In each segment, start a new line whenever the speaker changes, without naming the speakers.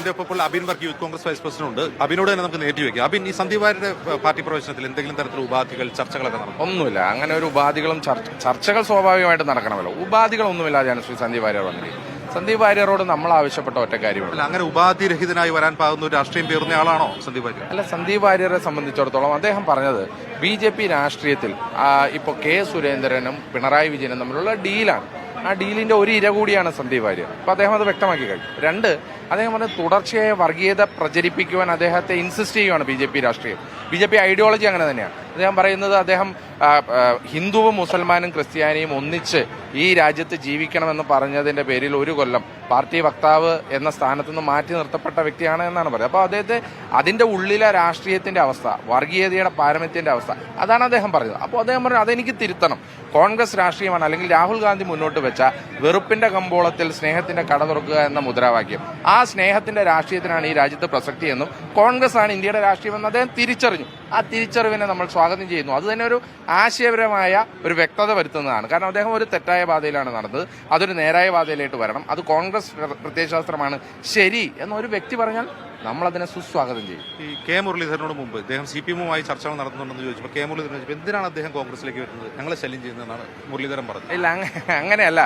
ഇപ്പോൾ Abin Varkey Youth Congress vice president ഉണ്ട്. അബിനോട് തന്നെ നമുക്ക് നേരിട്ട് വെക്കാം. അബിൻ, ഈ സന്ദീപ് വാര്യരുടെ പാർട്ടി പ്രവേശനത്തിൽ എന്തെങ്കിലും തരത്തിലുള്ള ഉപാധികൾ ചർച്ചകളൊക്കെ നടന്നു?
ഒന്നുമില്ല. അങ്ങനെ ഒരു ഉപാധികളും ചർച്ചകൾ സ്വാഭാവികമായിട്ട് നടക്കണമല്ലോ. ഉപാധികളൊന്നുമില്ലാതെയാണ് ശ്രീ സന്ദീപ് വാര്യർ വന്നത്. സന്ദീപ് വാര്യരോട് നമ്മൾ ആവശ്യപ്പെട്ട ഒറ്റ കാര്യമല്ല.
അങ്ങനെ ഉപാധിരഹിതനായി വരാൻ പാകുന്ന ഒരു രാഷ്ട്രീയം പേർന്ന ആളാണോ സന്ദീപ് വാര്യർ?
അല്ല, സന്ദീപ് വാര്യരെ സംബന്ധിച്ചിടത്തോളം അദ്ദേഹം പറഞ്ഞത് BJP രാഷ്ട്രീയത്തിൽ ഇപ്പോൾ കെ സുരേന്ദ്രനും പിണറായി വിജയനും തമ്മിലുള്ള ഡീലാണ്. ആ ഡീലിന്റെ ഒരു ഇര കൂടിയാണ് സന്ദീപ് വാര്യർ. അപ്പൊ അദ്ദേഹം അത് വ്യക്തമാക്കി കഴിഞ്ഞു. രണ്ട്, അദ്ദേഹം പറഞ്ഞ തുടർച്ചയായ വർഗീയത പ്രചരിപ്പിക്കുവാൻ അദ്ദേഹത്തെ ഇൻസിസ്റ്റ് ചെയ്യുകയാണ് BJP രാഷ്ട്രീയം. BJP ഐഡിയോളജി അങ്ങനെ തന്നെയാണ്. അദ്ദേഹം പറയുന്നത് അദ്ദേഹം ഹിന്ദുവും മുസൽമാനും ക്രിസ്ത്യാനിയും ഒന്നിച്ച് ഈ രാജ്യത്ത് ജീവിക്കണമെന്ന് പറഞ്ഞതിന്റെ പേരിൽ ഒരു കൊല്ലം പാർട്ടി വക്താവ് എന്ന സ്ഥാനത്ത് നിന്ന് മാറ്റി നിർത്തപ്പെട്ട വ്യക്തിയാണ് എന്നാണ് പറയുന്നത്. അപ്പോൾ അദ്ദേഹത്തെ അതിന്റെ ഉള്ളിലെ രാഷ്ട്രീയത്തിന്റെ അവസ്ഥ, വർഗീയതയുടെ പാരമ്യത്തിന്റെ അവസ്ഥ, അതാണ് അദ്ദേഹം പറഞ്ഞത്. അപ്പോൾ അദ്ദേഹം പറഞ്ഞു അതെനിക്ക് തിരുത്തണം. കോൺഗ്രസ് രാഷ്ട്രീയമാണ്, അല്ലെങ്കിൽ രാഹുൽ ഗാന്ധി മുന്നോട്ട് വെച്ച വെറുപ്പിന്റെ കമ്പോളത്തിൽ സ്നേഹത്തിന്റെ കട തുറക്കുക എന്ന മുദ്രാവാക്യം, ആ സ്നേഹത്തിന്റെ രാഷ്ട്രീയത്തിനാണ് ഈ രാജ്യത്ത് പ്രസക്തി എന്നും കോൺഗ്രസ് ആണ് ഇന്ത്യയുടെ രാഷ്ട്രീയമെന്ന് അദ്ദേഹം തിരിച്ചറിഞ്ഞു. ആ തിരിച്ചറിവിനെ നമ്മൾ സ്വാഗതം ചെയ്യുന്നു. അത് തന്നെ ഒരു ആശയപരമായ ഒരു വ്യക്തത വരുത്തുന്നതാണ്. കാരണം അദ്ദേഹം ഒരു തെറ്റായ പാതയിലാണ് നടന്നത്, അതൊരു നേരായ പാതയിലേക്ക് വരണം, അത് കോൺഗ്രസ് പ്രത്യയശാസ്ത്രമാണ് ശരി എന്നൊരു വ്യക്തി പറഞ്ഞാൽ നമ്മൾ അതിനെ സുസ്വാഗതം ചെയ്യും.
ഈ കെ മുരളീധരനോട് മുമ്പ് അദ്ദേഹം CPM-മായി ചർച്ചകൾ നടത്തുന്നുണ്ടെന്ന് ചോദിച്ചപ്പോൾ കെ മുരളീധരൻ ചോദിച്ചപ്പോൾ എന്തിനാണ് അദ്ദേഹം കോൺഗ്രസിലേക്ക് വരുന്നത്, ഞങ്ങളെ ശല്യം ചെയ്യുന്നതെന്നാണ് മുരളീധരൻ പറഞ്ഞത്.
ഇല്ല, അങ്ങനെയല്ല.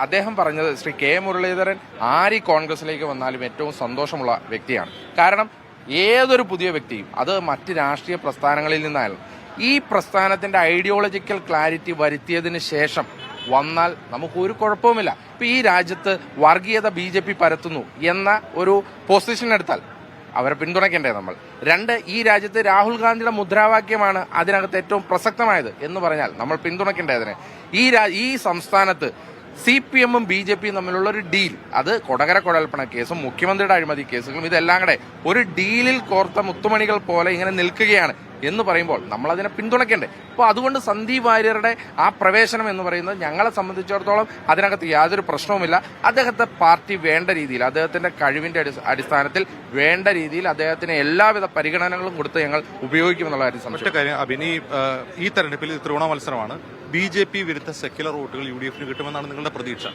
അദ്ദേഹം പറഞ്ഞത് ശ്രീ കെ മുരളീധരൻ ആര് കോൺഗ്രസിലേക്ക് വന്നാലും ഏറ്റവും സന്തോഷമുള്ള വ്യക്തിയാണ്. കാരണം ഏതൊരു പുതിയ വ്യക്തിയും അത് മറ്റ് രാഷ്ട്രീയ പ്രസ്ഥാനങ്ങളിൽ നിന്നായാലും ഈ പ്രസ്ഥാനത്തിന്റെ ഐഡിയോളജിക്കൽ ക്ലാരിറ്റി വരുത്തിയതിന് ശേഷം വന്നാൽ നമുക്ക് ഒരു കുഴപ്പവുമില്ല. ഇപ്പൊ ഈ രാജ്യത്ത് വർഗീയത BJP പരത്തുന്നു എന്ന ഒരു പൊസിഷൻ എടുത്താൽ അവരെ പിന്തുണയ്ക്കേണ്ടേ നമ്മൾ. രണ്ട്, ഈ രാജ്യത്ത് രാഹുൽ ഗാന്ധിയുടെ മുദ്രാവാക്യമാണ് അതിനകത്ത് ഏറ്റവും പ്രസക്തമായത് എന്ന് പറഞ്ഞാൽ നമ്മൾ പിന്തുണയ്ക്കേണ്ടതിനെ. ഈ സംസ്ഥാനത്ത് CPM-ഉം BJP-യും തമ്മിലുള്ള ഒരു ഡീൽ, അത് കൊടകര കുഴൽപ്പണ കേസും മുഖ്യമന്ത്രിയുടെ അഴിമതി കേസുകളും ഇതെല്ലാം കൂടെ ഒരു ഡീലിൽ കോർത്ത മുത്തുമണികൾ പോലെ ഇങ്ങനെ നിൽക്കുകയാണ് എന്ന് പറയുമ്പോൾ നമ്മൾ അതിനെ പിന്തുണയ്ക്കണ്ടേ. അപ്പോൾ അതുകൊണ്ട് സന്ദീപ് വാര്യരുടെ ആ പ്രവേശനം എന്ന് പറയുന്നത് ഞങ്ങളെ സംബന്ധിച്ചിടത്തോളം അതിനകത്ത് യാതൊരു പ്രശ്നവുമില്ല. അദ്ദേഹത്തെ പാർട്ടി വേണ്ട രീതിയിൽ, അദ്ദേഹത്തിന്റെ കഴിവിന്റെ അടിസ്ഥാനത്തിൽ വേണ്ട രീതിയിൽ അദ്ദേഹത്തിന് എല്ലാവിധ പരിഗണനകളും കൊടുത്ത് ഞങ്ങൾ ഉപയോഗിക്കുമെന്നുള്ള കാര്യം സംശയം.
അഭിനി, ഈ തെരഞ്ഞെടുപ്പിൽ ത്രികോണ മത്സരമാണ്. BJP വിരുദ്ധ സെക്യുലർ വോട്ടുകൾ UDF-ന് കിട്ടുമെന്നാണ് നിങ്ങളുടെ പ്രതീക്ഷ?